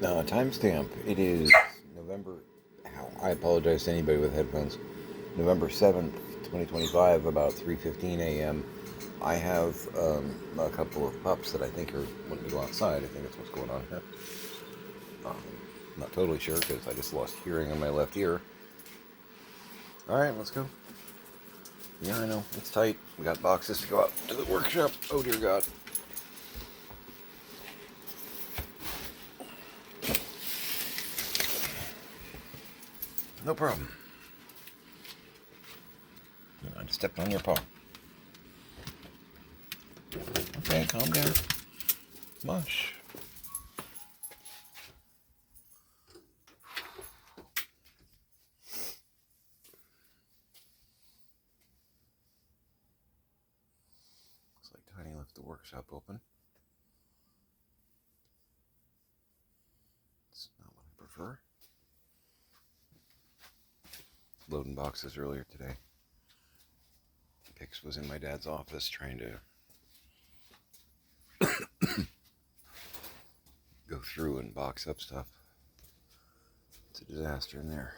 No, timestamp. It is November. Ow, I apologize to anybody with headphones. November 7th, 2025, about 3:15 a.m. I have a couple of pups that I think are wanting to go outside. I think that's what's going on here. Um, not totally sure because I just lost hearing in my left ear. All right, let's go. Yeah, I know. It's tight. We got boxes to go out to the workshop. Oh, dear God. No problem. I just stepped on your paw. Okay, calm down. Mush. Looks like Tiny left the workshop open. It's not what I prefer. Loading boxes earlier today. Pix was in my dad's office trying to go through and box up stuff. It's a disaster in there.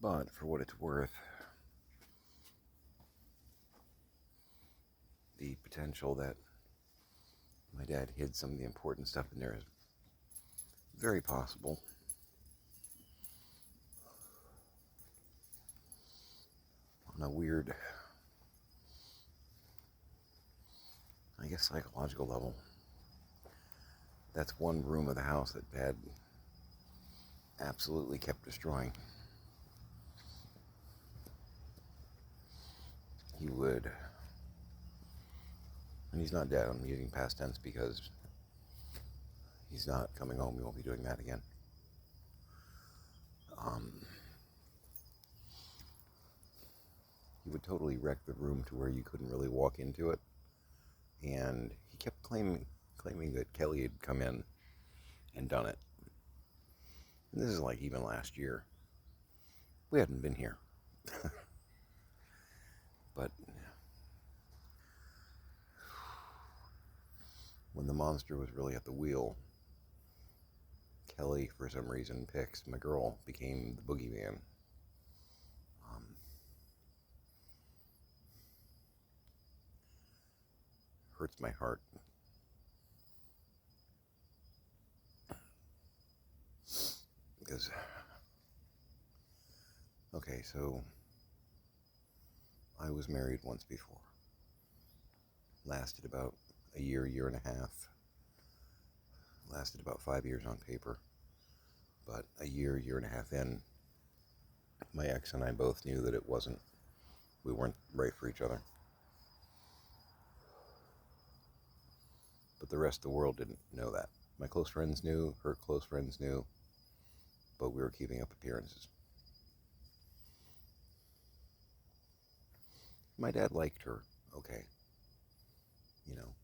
But for what it's worth, the potential that my dad hid some of the important stuff in there is very possible. On a weird, I guess, psychological level. That's one room of the house that Dad absolutely kept destroying. He would, and he's not dead, I'm using past tense because he's not coming home, he won't be doing that again. He would totally wreck the room to where you couldn't really walk into it. And he kept claiming that Kelly had come in and done it. And this is like even last year. We hadn't been here. But when the monster was really at the wheel, Kelly, for some reason, Pix, my girl, became the boogeyman. Hurts my heart. Because, okay, so I was married once before. Lasted about a year and a half. Lasted about 5 years on paper. But a year and a half in, my ex and I both knew that we weren't right for each other. But the rest of the world didn't know that. My close friends knew, her close friends knew, but we were keeping up appearances. My dad liked her, okay. You know,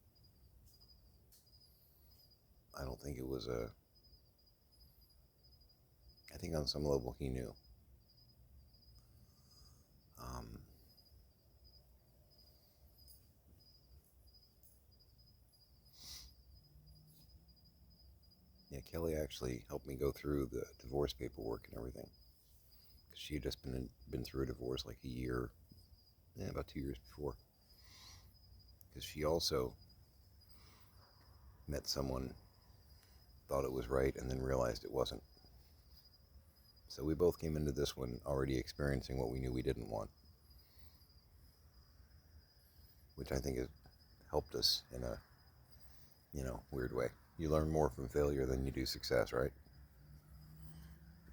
I don't think it was I think on some level he knew. Um, yeah, Kelly actually helped me go through the divorce paperwork and everything. Because she had just been through a divorce like about 2 years before. Because she also met someone, thought it was right, and then realized it wasn't. So we both came into this one already experiencing what we knew we didn't want, which I think has helped us in a, weird way. You learn more from failure than you do success, right?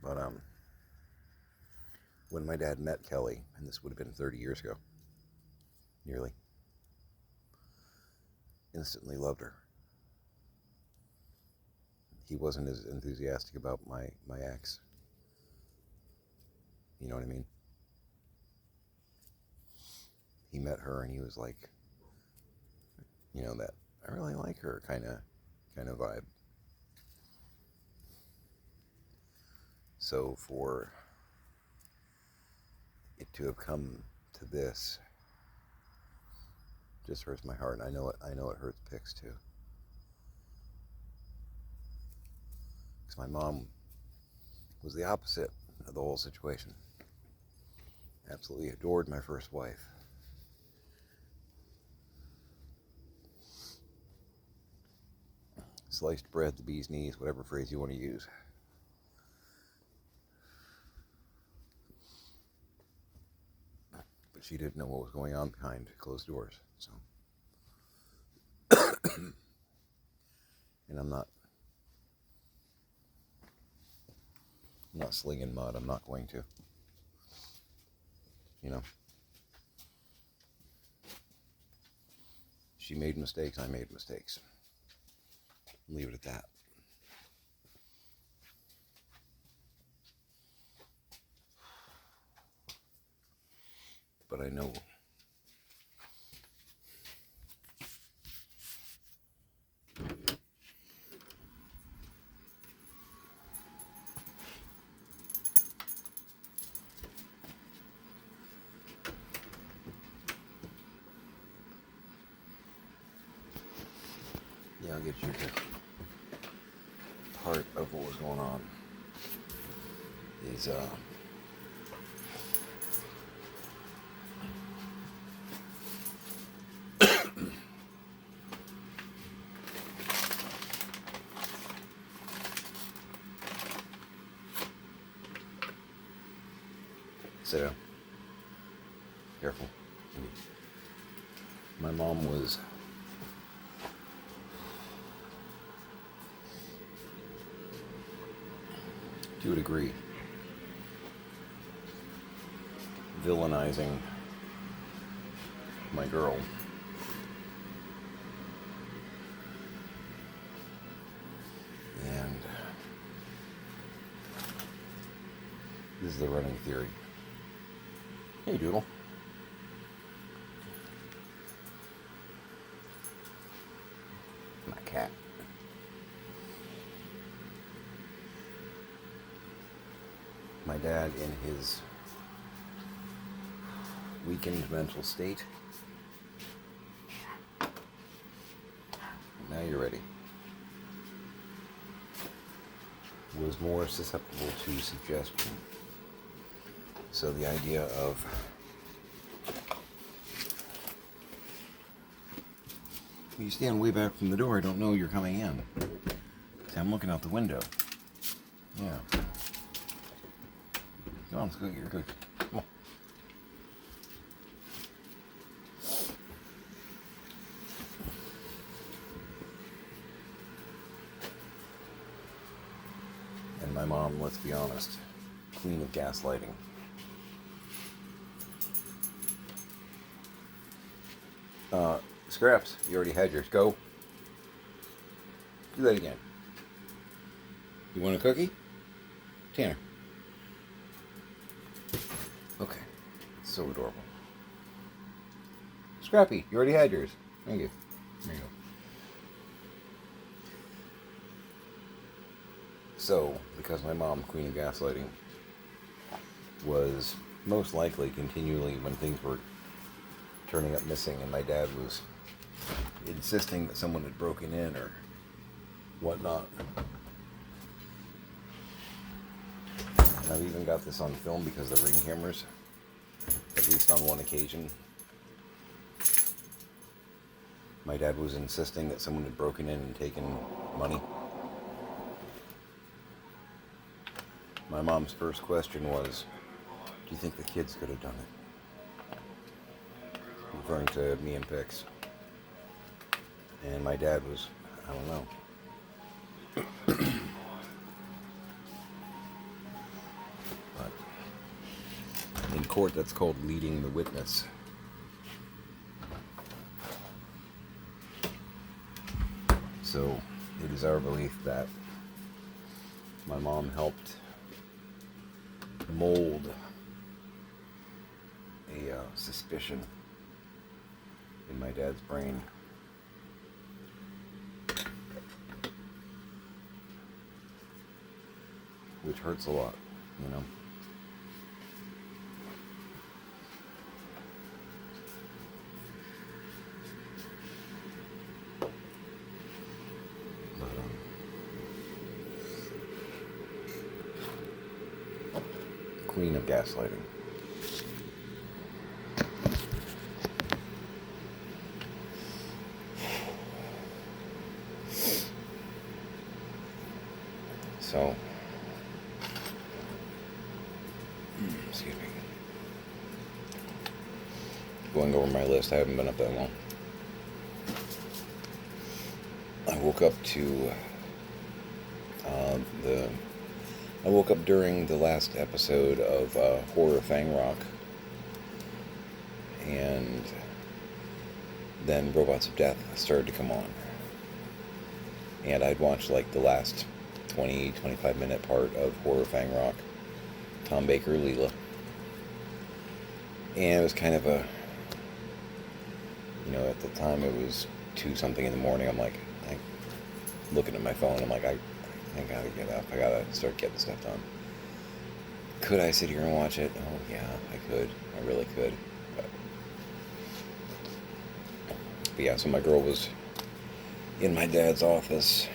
But when my dad met Kelly, and this would have been 30 years ago, nearly, instantly loved her. He wasn't as enthusiastic about my ex. You know what I mean? He met her and he was like, that I really like her kind of vibe. So for it to have come to this just hurts my heart, and I know it hurts Pix too. Because my mom was the opposite of the whole situation. Absolutely adored my first wife. Sliced bread, the bee's knees, whatever phrase you want to use. But she didn't know what was going on behind closed doors. So, and I'm not slinging mud. I'm not going to. You know, she made mistakes. I made mistakes. Leave it at that. But I know I'll get you part of what was going on is sit down. Careful. My mom was to a degree villainizing my girl. And this is the running theory. Hey, Doodle. My cat. My dad, in his weakened mental state. Now you're ready. Was more susceptible to suggestion. So the idea of you stand way back from the door, I don't know you're coming in. See, I'm looking out the window. Yeah. Come on, let's go get your cookie. Come on. And my mom, let's be honest, queen of gaslighting. Scraps, you already had yours. Go. Do that again. You want a cookie? Tanner. Okay. It's so adorable. Scrappy, you already had yours. Thank you. There you go. So, because my mom, queen of gaslighting, was most likely continually, when things were turning up missing and my dad was insisting that someone had broken in or whatnot. And I've even got this on film because the Ring cameras, at least on one occasion, my dad was insisting that someone had broken in and taken money. My mom's first question was, do you think the kids could have done it? Referring to me and Pix. And my dad was, I don't know. But in court, that's called leading the witness. So it is our belief that my mom helped mold a suspicion in my dad's brain. Which hurts a lot, you know. queen of gaslighting. So, excuse me. Going over my list, I haven't been up that long. I woke up to I woke up during the last episode of Horror Fang Rock, and then Robots of Death started to come on. And I'd watched like the last 20-25 minute part of Horror Fang Rock, Tom Baker, Leela. And it was kind of a, at the time it was 2 something in the morning. I'm like, looking at my phone, I'm like, I gotta get up. I gotta start getting stuff done. Could I sit here and watch it? Oh, yeah, I could. I really could. But yeah, so my girl was in my dad's office,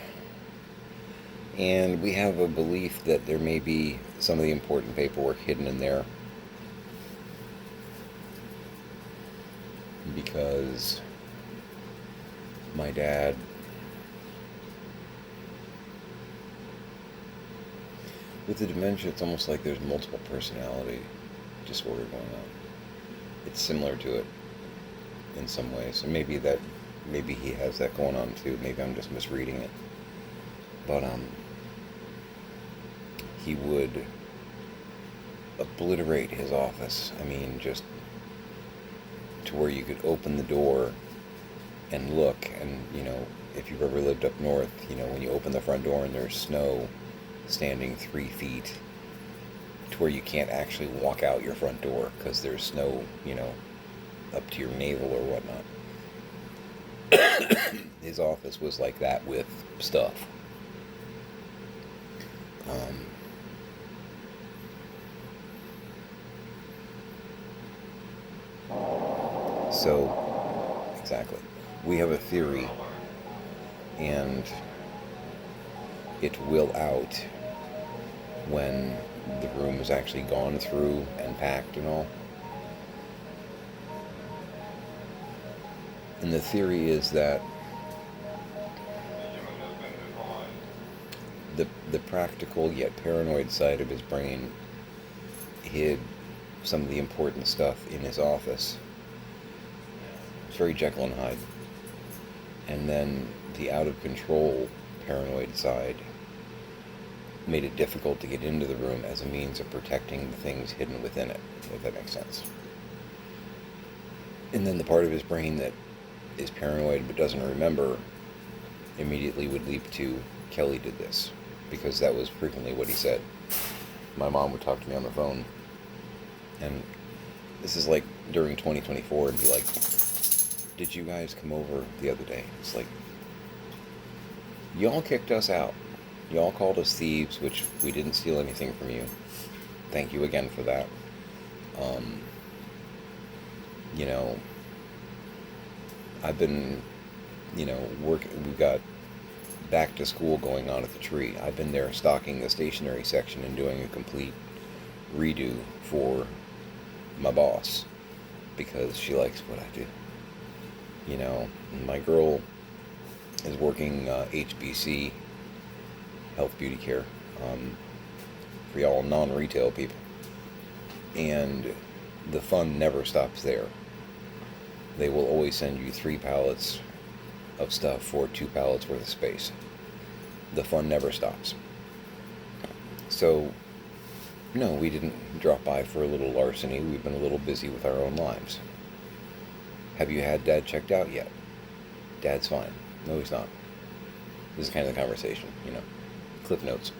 and we have a belief that there may be some of the important paperwork hidden in there, because my dad with the dementia, it's almost like there's multiple personality disorder going on. It's similar to it in some ways. And maybe he has that going on too. Maybe I'm just misreading it. But he would obliterate his office. I mean, just to where you could open the door and look, and if you've ever lived up north, when you open the front door and there's snow standing 3 feet to where you can't actually walk out your front door because there's snow, up to your navel or whatnot. His office was like that with stuff. So, exactly. We have a theory, and it will out when the room is actually gone through and packed and all. And the theory is that the practical yet paranoid side of his brain hid some of the important stuff in his office. It's very Jekyll and Hyde. And then the out of control paranoid side made it difficult to get into the room as a means of protecting the things hidden within it, if that makes sense. And then the part of his brain that is paranoid but doesn't remember immediately would leap to, Kelly did this, because that was frequently what he said. My mom would talk to me on the phone, and this is like during 2024, and be like, did you guys come over the other day? It's like, y'all kicked us out. Y'all called us thieves, which we didn't steal anything from you. Thank you again for that. I've been, working. We've got back to school going on at the tree. I've been there stocking the stationery section and doing a complete redo for my boss because she likes what I do. My girl is working HBC, Health Beauty Care, for y'all non-retail people. And the fun never stops there. They will always send you 3 pallets of stuff for 2 pallets worth of space. The fun never stops. So, no, we didn't drop by for a little larceny. We've been a little busy with our own lives. Have you had Dad checked out yet? Dad's fine. No, he's not. This is kind of the conversation, Cliff notes.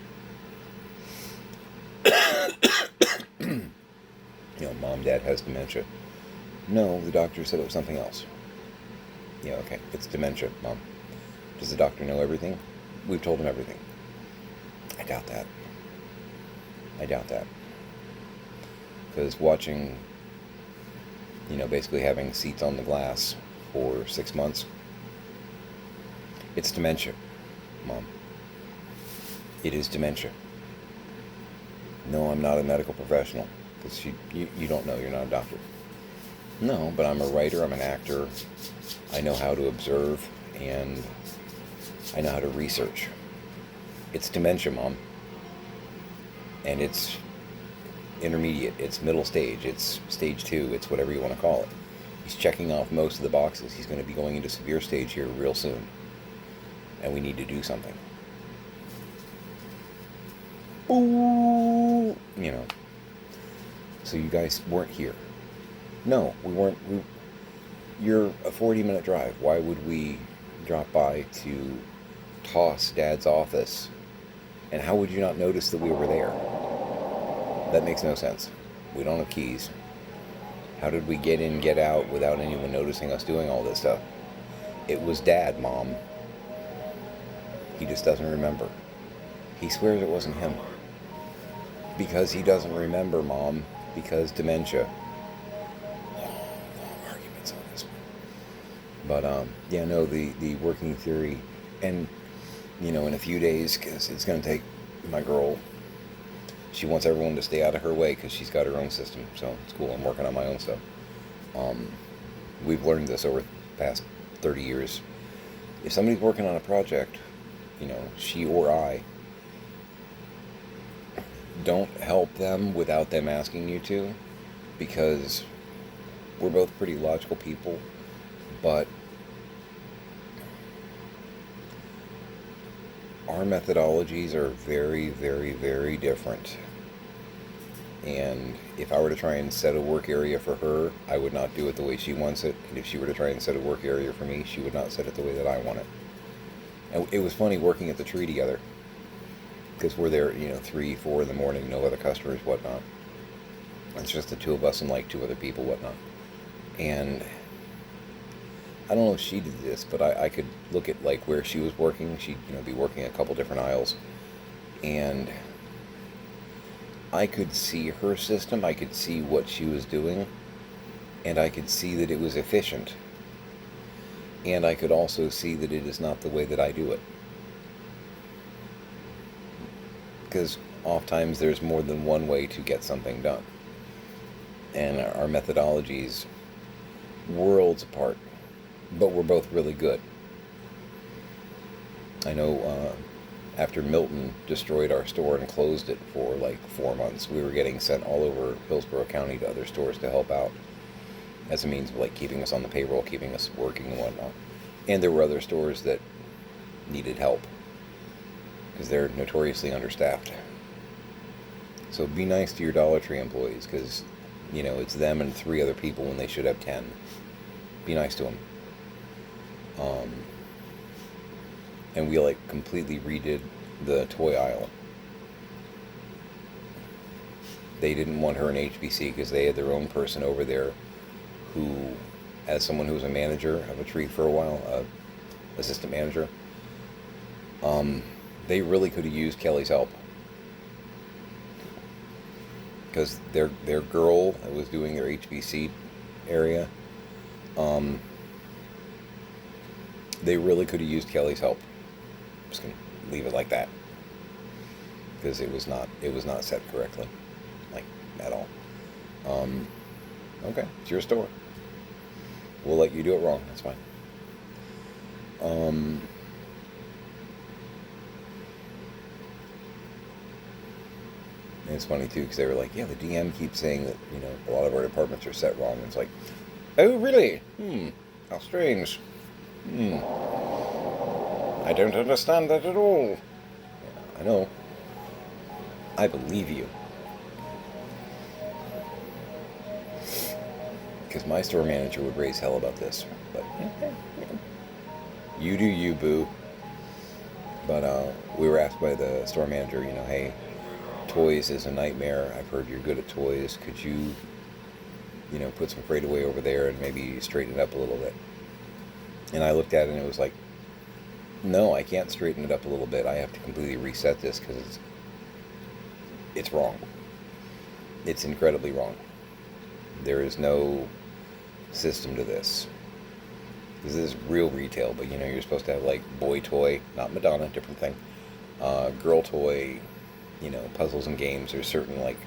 Mom, Dad has dementia. No, the doctor said it was something else. Yeah, okay, it's dementia, Mom. Does the doctor know everything? We've told him everything. I doubt that. Because watching, basically having seats on the glass for 6 months, it's dementia, Mom. It is dementia. No, I'm not a medical professional. Because you don't know, you're not a doctor. No, but I'm a writer, I'm an actor. I know how to observe, and I know how to research. It's dementia, Mom. And it's intermediate, it's middle stage, it's stage 2, it's whatever you want to call it. He's checking off most of the boxes. He's going to be going into severe stage here real soon. And we need to do something. Ooh, you know. So you guys weren't here. No, we weren't. You're a 40-minute drive. Why would we drop by to toss Dad's office? And how would you not notice that we were there? That makes no sense. We don't have keys. How did we get in, get out without anyone noticing us doing all this stuff? It was Dad, Mom. He just doesn't remember. He swears it wasn't him. Because he doesn't remember, Mom. Because dementia. Long arguments on this one. But, yeah, no, the working theory. And, you know, in a few days, because it's going to take my girl. She wants everyone to stay out of her way because she's got her own system. So it's cool. I'm working on my own stuff. We've learned this over the past 30 years. If somebody's working on a project, you know, she or I, don't help them without them asking you to, because we're both pretty logical people, but our methodologies are very, very, very different. And if I were to try and set a work area for her, I would not do it the way she wants it. And if she were to try and set a work area for me, she would not set it the way that I want it. And it was funny working at the tree together. Because we're there, you know, 3, 4 in the morning, no other customers, whatnot. It's just the two of us and like 2 other people, whatnot. And I don't know if she did this, but I could look at like where she was working. She'd, you know, be working a couple different aisles. And I could see her system, I could see what she was doing, and I could see that it was efficient. And I could also see that it is not the way that I do it. Because oftentimes there's more than one way to get something done. And our methodologies, worlds apart, but we're both really good. I know after Milton destroyed our store and closed it for like 4 months, we were getting sent all over Hillsborough County to other stores to help out as a means of like keeping us on the payroll, keeping us working and whatnot. And there were other stores that needed help because they're notoriously understaffed. So be nice to your Dollar Tree employees, because, you know, it's them and 3 other people when they should have 10. Be nice to them. And we like completely redid the toy aisle. They didn't want her in HBC because they had their own person over there who, as someone who was a manager of a tree for a while, assistant manager, they really could have used Kelly's help. Because their girl that was doing their HBC area, they really could have used Kelly's help. I'm just gonna leave it like that, because it was not set correctly, like at all. Okay, it's your store. We'll let you do it wrong. That's fine. And it's funny too, because they were like, yeah, the DM keeps saying that, you know, a lot of our departments are set wrong. And it's like, oh really? How strange. I don't understand that at all. Yeah, I know. I believe you. Because my store manager would raise hell about this. But you do you, boo. But we were asked by the store manager, you know, hey, toys is a nightmare. I've heard you're good at toys. Could you, you know, put some freight away over there and maybe straighten it up a little bit? And I looked at it and it was like, no, I can't straighten it up a little bit. I have to completely reset this because it's wrong. It's incredibly wrong. There is no system to this. This is real retail, but you know, you're supposed to have like boy toy, not Madonna, different thing. Girl toy, you know, puzzles and games. There's certain like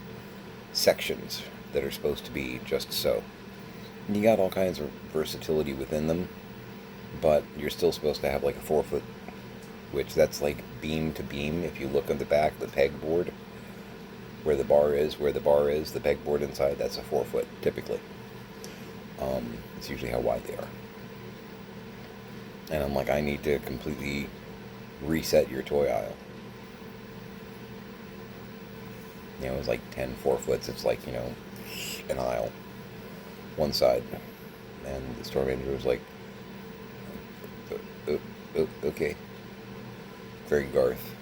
sections that are supposed to be just so. And you got all kinds of versatility within them, but you're still supposed to have like a 4 foot, which that's like beam to beam. If you look on the back of the pegboard, where the bar is, the pegboard inside, that's a 4 foot typically. It's usually how wide they are. And I'm like, I need to completely reset your toy aisle. It's like 10 4 foots. It's like, an aisle, one side. And the store manager was like, okay. Very Garth.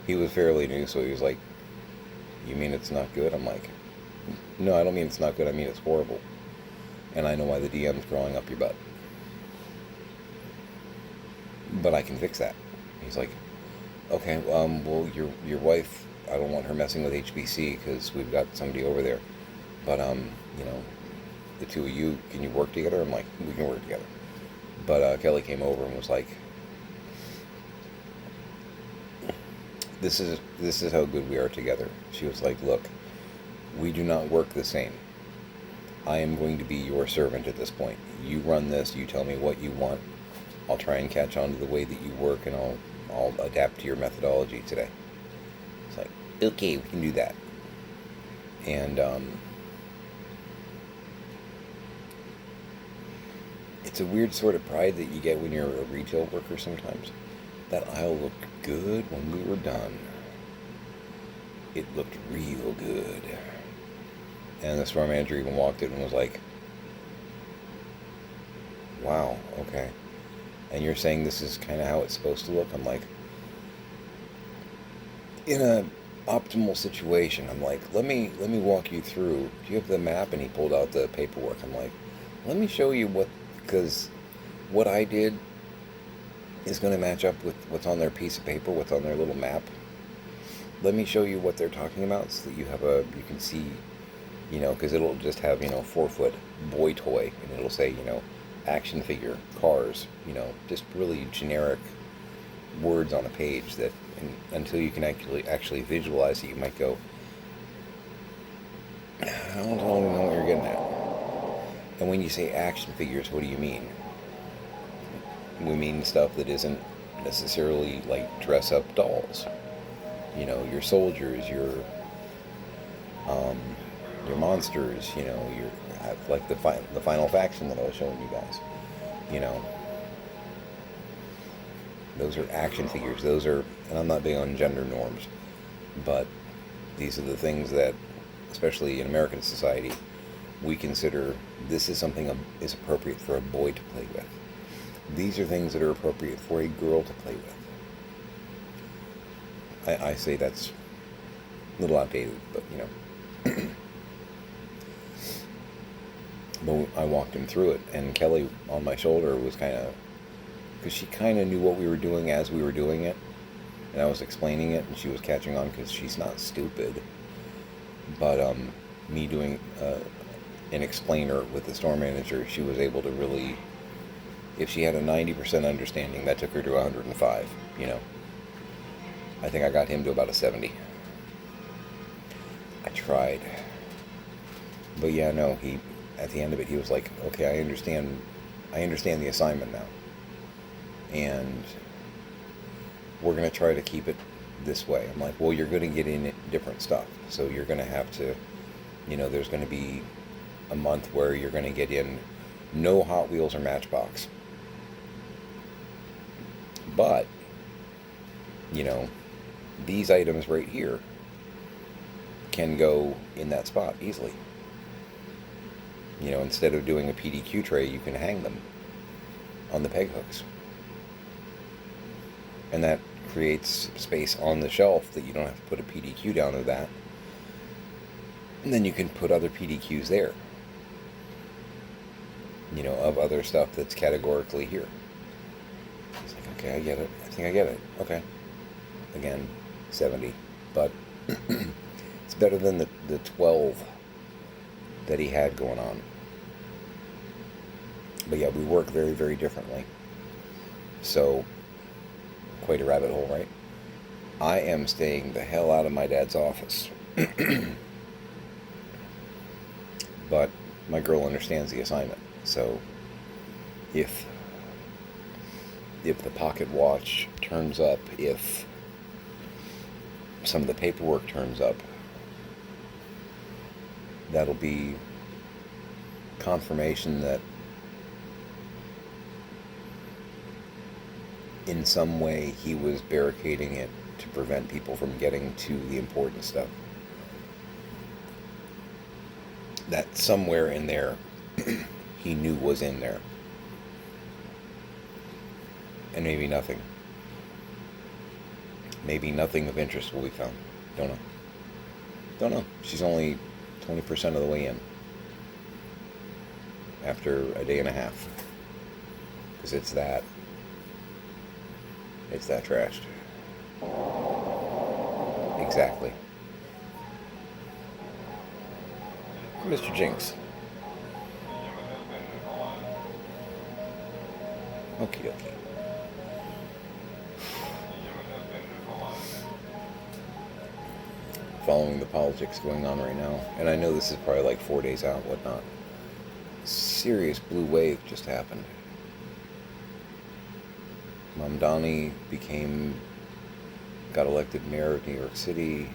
He was fairly new, so he was like, you mean it's not good? I'm like, no, I don't mean it's not good. I mean it's horrible. And I know why the DM's growing up your butt. But I can fix that. He's like, okay, well, your wife, I don't want her messing with HBC because we've got somebody over there. But, the two of you, can you work together? I'm like, we can work together. But Kelly came over and was like, this is how good we are together. She was like, look, we do not work the same. I am going to be your servant at this point. You run this, you tell me what you want. I'll try and catch on to the way that you work, and I'll adapt to your methodology today. It's like, okay, we can do that. And it's a weird sort of pride that you get when you're a retail worker sometimes. That aisle looked good when we were done. It looked real good. And the store manager even walked in and was like, wow, okay. And you're saying this is kind of how it's supposed to look? I'm like, in a optimal situation, I'm like, let me walk you through. Do you have the map? And he pulled out the paperwork. I'm like, let me show you because what I did is going to match up with what's on their piece of paper, what's on their little map. Let me show you what they're talking about so that you can see, because it'll just have, 4 foot boy toy, and it'll say, action figure, cars, just really generic words on a page that until you can actually visualize it, you might go, I don't really know what you're getting at. And when you say action figures, what do you mean? We mean stuff that isn't necessarily like dress up dolls. Your soldiers, your monsters, your like the final faction that I was showing you guys. Those are action figures. Those are, and I'm not big on gender norms, but these are the things that, especially in American society, we consider this is something that is appropriate for a boy to play with. These are things that are appropriate for a girl to play with. I say that's a little outdated, but But I walked him through it, and Kelly on my shoulder was because she kind of knew what we were doing as we were doing it, and I was explaining it, and she was catching on because she's not stupid. But me doing an explainer with the store manager, she was able to really, if she had a 90% understanding, that took her to 105, I think I got him to about a 70. I tried. But yeah, no, at the end of it, he was like, okay, I understand the assignment now. And we're going to try to keep it this way. I'm like, well, you're going to get in different stuff. So you're going to have to, there's going to be a month where you're going to get in no Hot Wheels or Matchbox. But, these items right here can go in that spot easily. Instead of doing a PDQ tray, you can hang them on the peg hooks. And that creates space on the shelf that you don't have to put a PDQ down to that. And then you can put other PDQs there. Of other stuff that's categorically here. He's like, okay, I get it. I think I get it. Okay. Again, 70. But it's better than the 12 that he had going on. But yeah, we work very, very differently. So, quite a rabbit hole, right? I am staying the hell out of my dad's office. But my girl understands the assignment. So if the pocket watch turns up, if some of the paperwork turns up, that'll be confirmation that in some way he was barricading it to prevent people from getting to the important stuff. That somewhere in there he knew was in there. And maybe nothing. Maybe nothing of interest will be found. Don't know. Don't know. She's only 20% of the way in. After a day and a half. Because it's that trashed. Exactly. Mr. Jinx. Okie dokie. Following the politics going on right now, and I know this is probably like 4 days out, whatnot. Serious blue wave just happened. Mamdani got elected mayor of New York City.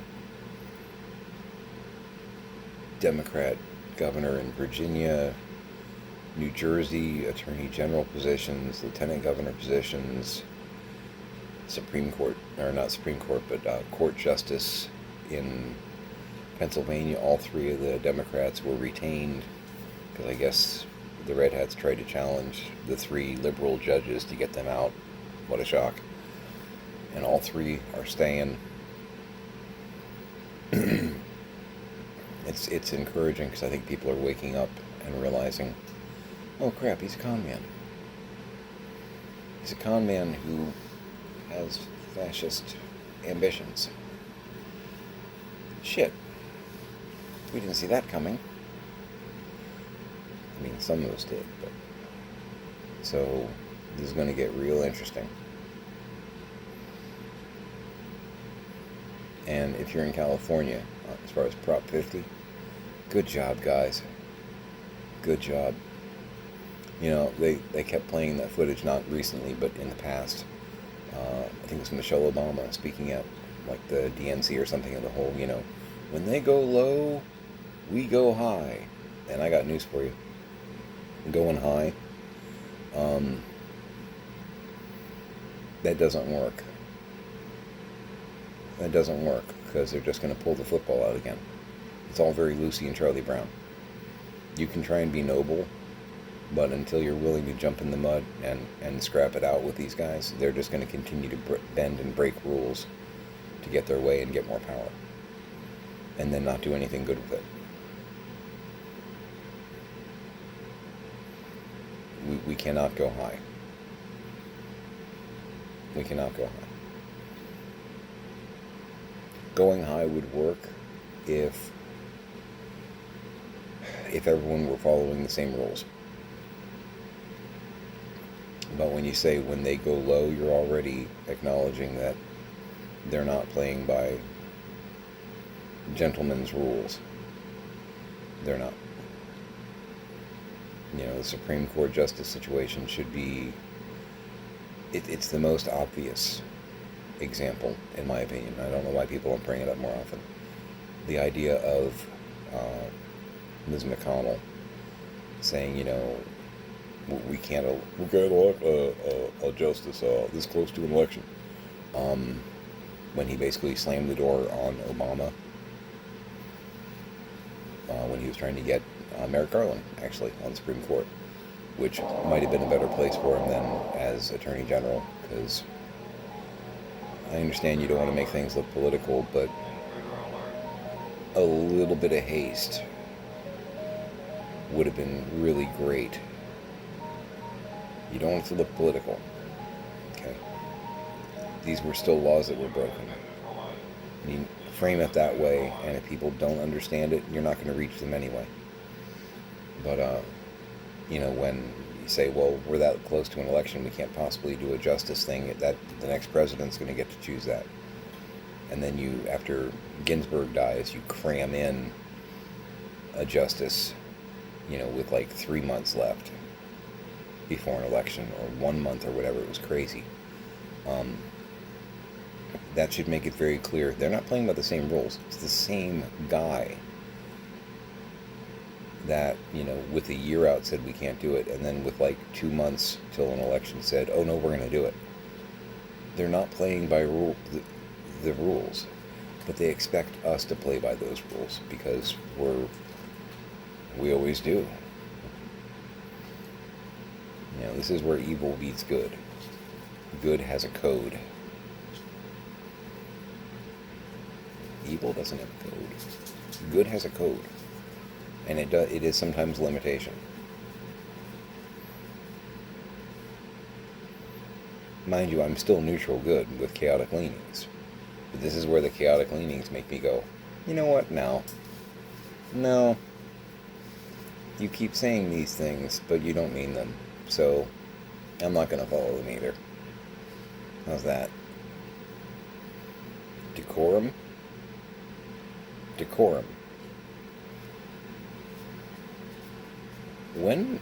Democrat governor in Virginia. New Jersey attorney general positions, lieutenant governor positions, Supreme Court, or not Supreme Court, but court justice in Pennsylvania. All three of the Democrats were retained because I guess the Red Hats tried to challenge the three liberal judges to get them out. What a shock. And all three are staying. It's encouraging because I think people are waking up and realizing, oh crap, he's a con man. He's a con man who has fascist ambitions. Shit. We didn't see that coming. I mean, some of us did, but... So, this is going to get real interesting. And if you're in California, as far as Prop 50, good job, guys. Good job. You know, they kept playing that footage, not recently, but in the past. I think it was Michelle Obama speaking at, like, the DNC or something of the whole, you know, when they go low, we go high. And I got news for you. Going high, that doesn't work. That doesn't work, because they're just going to pull the football out again. It's all very Lucy and Charlie Brown. You can try and be noble, but until you're willing to jump in the mud and scrap it out with these guys, they're just going to continue to bend and break rules to get their way and get more power. And then not do anything good with it. We cannot go high. We cannot go high. Going high would work if everyone were following the same rules. But when you say when they go low, you're already acknowledging that they're not playing by gentlemen's rules. They're not. You know, the Supreme Court justice situation should be... It's the most obvious example, in my opinion. I don't know why people don't bring it up more often. The idea of Ms. McConnell saying, you know, we can't elect a justice this close to an election. When he basically slammed the door on Obama when he was trying to get Merrick Garland, actually, on the Supreme Court, which might have been a better place for him than as Attorney General, because I understand you don't want to make things look political, but a little bit of haste would have been really great. You don't want it to look political, okay? These were still laws that were broken. I mean, frame it that way, and if people don't understand it, you're not going to reach them anyway. But, you know, when you say, well, we're that close to an election, we can't possibly do a justice thing, that the next president's going to get to choose that. And then you, after Ginsburg dies, you cram in a justice with like 3 months left before an election, or 1 month, or whatever. It was crazy. Um, that should make it very clear they're not playing by the same rules. It's the same guy that, with a year out said we can't do it, and then with like 2 months till an election said, oh no, we're going to do it. They're not playing by the rules, but they expect us to play by those rules because we always do. This is where evil beats good. Good has a code. Evil doesn't have a code. Good has a code. And it is sometimes limitation. Mind you, I'm still neutral good with chaotic leanings. But this is where the chaotic leanings make me go, you know what, no. No. You keep saying these things, but you don't mean them. So, I'm not going to follow them either. How's that? Decorum? Decorum. When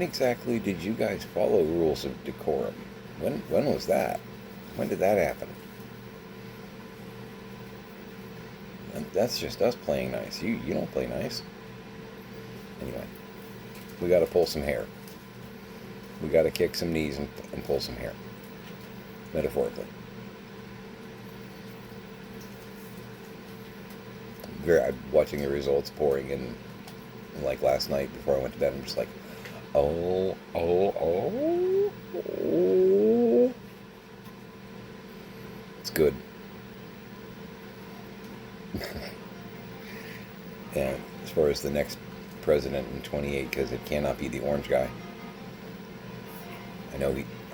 exactly did you guys follow rules of decorum? When was that? When did that happen? And that's just us playing nice. You don't play nice. Anyway, we got to pull some hair. We got to kick some knees and pull some hair. Metaphorically. I'm watching the results pouring in. Like last night before I went to bed, I'm just like, oh. It's good. And as far as the next president in 28, because it cannot be the orange guy.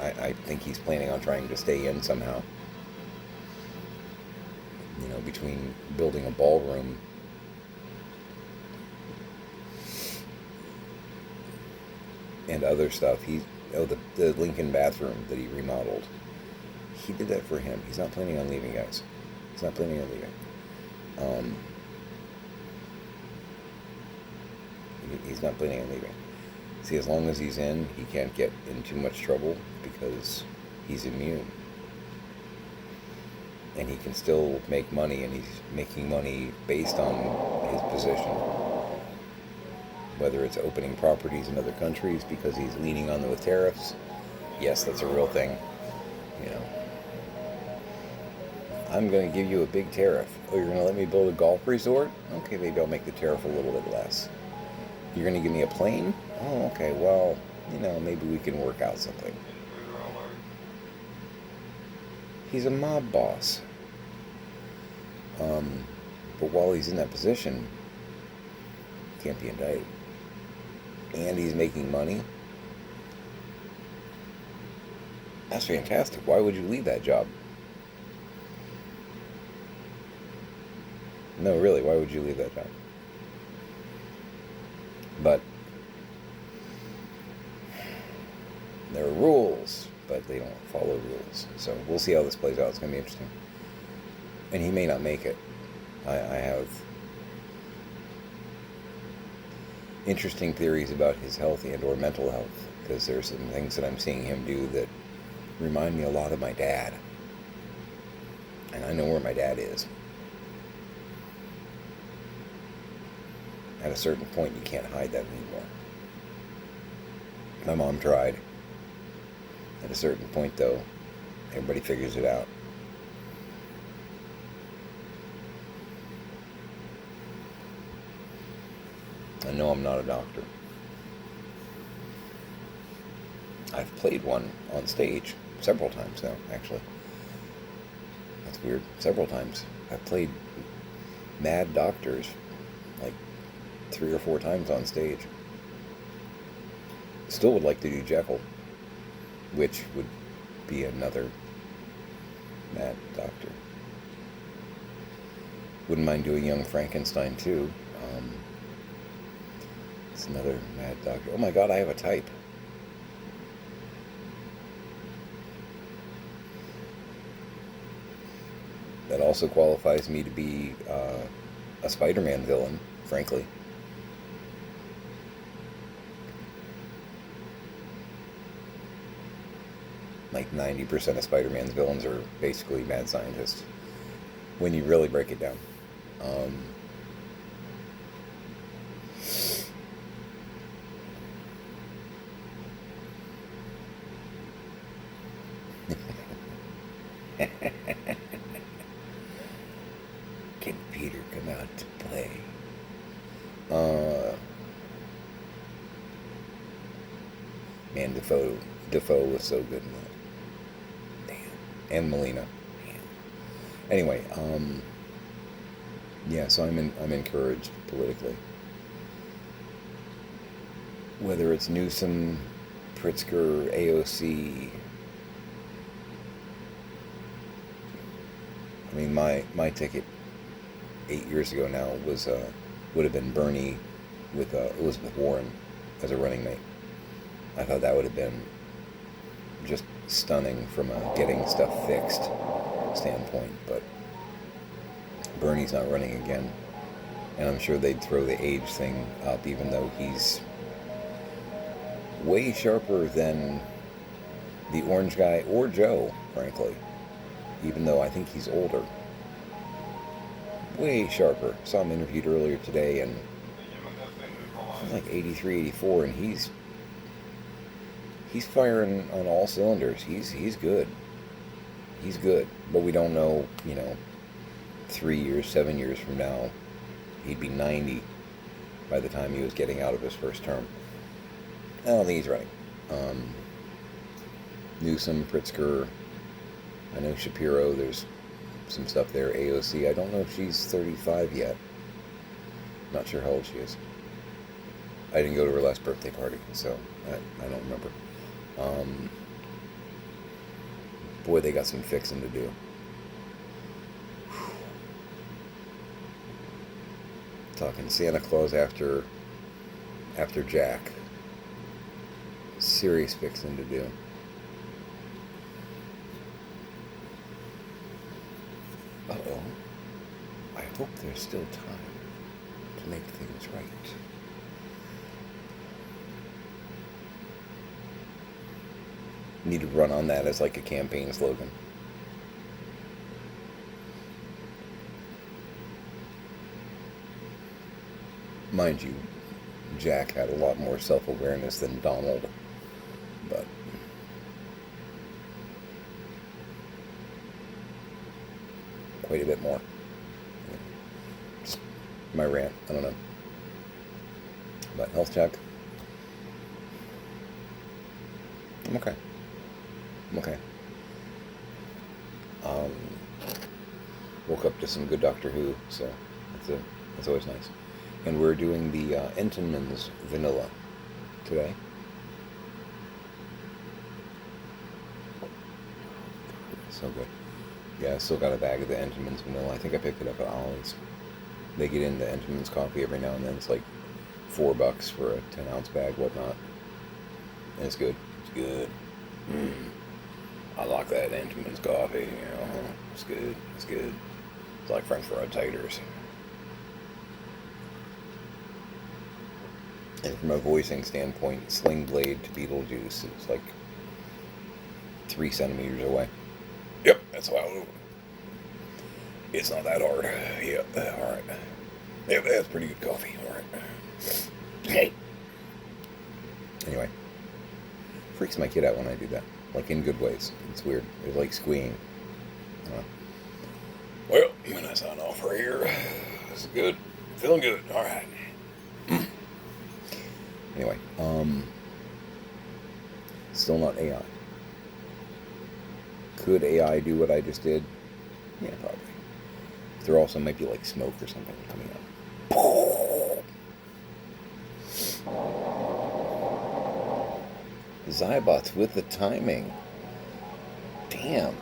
I think he's planning on trying to stay in somehow. Between building a ballroom and other stuff. The Lincoln bathroom that he remodeled. He did that for him. He's not planning on leaving, guys. He's not planning on leaving. He's not planning on leaving. See, as long as he's in, he can't get in too much trouble because he's immune. And he can still make money, and he's making money based on his position. Whether it's opening properties in other countries because he's leaning on them with tariffs. Yes, that's a real thing. I'm going to give you a big tariff. Oh, you're going to let me build a golf resort? Okay, maybe I'll make the tariff a little bit less. You're going to give me a plane? Oh, okay, well, maybe we can work out something. He's a mob boss. But while he's in that position, he can't be indicted. And he's making money. That's fantastic. Why would you leave that job? No, really, why would you leave that job? But there are rules, but they don't follow rules. So we'll see how this plays out. It's going to be interesting. And he may not make it. I have interesting theories about his health and or mental health, because there's some things that I'm seeing him do that remind me a lot of my dad. And I know where my dad is. At a certain point, you can't hide that anymore. My mom tried. At a certain point, though, everybody figures it out. I know I'm not a doctor. I've played one on stage several times now, actually. That's weird. Several times. I've played mad doctors like 3 or 4 times on stage. Still would like to do Jekyll, which would be another mad doctor. Wouldn't mind doing Young Frankenstein too. It's another mad doctor. Oh my god, I have a type. That also qualifies me to be a Spider-Man villain, frankly. Like 90% of Spider-Man's villains are basically mad scientists when you really break it down. Um, Can Peter come out to play? Uh, Man, Defoe was so good in that. Damn. And Melina. Damn. Anyway, yeah, so I'm encouraged politically. Whether it's Newsom, Pritzker, AOC. I mean, my ticket 8 years ago now was would have been Bernie with Elizabeth Warren as a running mate. I thought that would have been just stunning from a getting stuff fixed standpoint, but Bernie's not running again, and I'm sure they'd throw the age thing up, even though he's way sharper than the orange guy or Joe, frankly, even though I think he's older. Way sharper. Saw him interviewed earlier today, and he's like 83, 84, and he's firing on all cylinders. He's good. He's good. But we don't know, 3 years, 7 years from now, he'd be 90 by the time he was getting out of his first term. I don't think he's right. Newsom, Pritzker, I know Shapiro, there's some stuff there. AOC, I don't know if she's 35 yet. Not sure how old she is. I didn't go to her last birthday party, so I don't remember. Boy, they got some fixing to do. Talking Santa Claus after Jack. Serious fixing to do. Uh-oh. I hope there's still time to make things right. Need to run on that as like a campaign slogan. Mind you, Jack had a lot more self-awareness than Donald, but quite a bit more. Just my rant, I don't know. But health check. I'm okay. Woke up to some good Doctor Who, so that's always nice. And we're doing the Entenmann's vanilla today. So good. Yeah, I still got a bag of the Entenmann's vanilla. I think I picked it up at Ollie's. They get into Entenmann's coffee every now and then. It's like $4 for a 10-ounce bag, whatnot. And it's good. It's good. I like that Entenmann's coffee. It's good. It's good. It's like French fried taters. And from a voicing standpoint, Sling Blade to Beetlejuice is like 3 centimeters away. Yep, that's why it's not that hard. Yep, alright. Yep, that's pretty good coffee. Alright. Hey. Anyway. Freaks my kid out when I do that. Like in good ways. It's weird. It's like squeeing. Well, I'm gonna sign off right here. This is good. Feeling good. Alright. Anyway, still not AI. Could AI do what I just did? Yeah, probably. There also might be like smoke or something coming up. Zybots with the timing. Damn.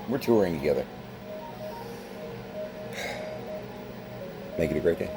We're touring together. Make it a great day.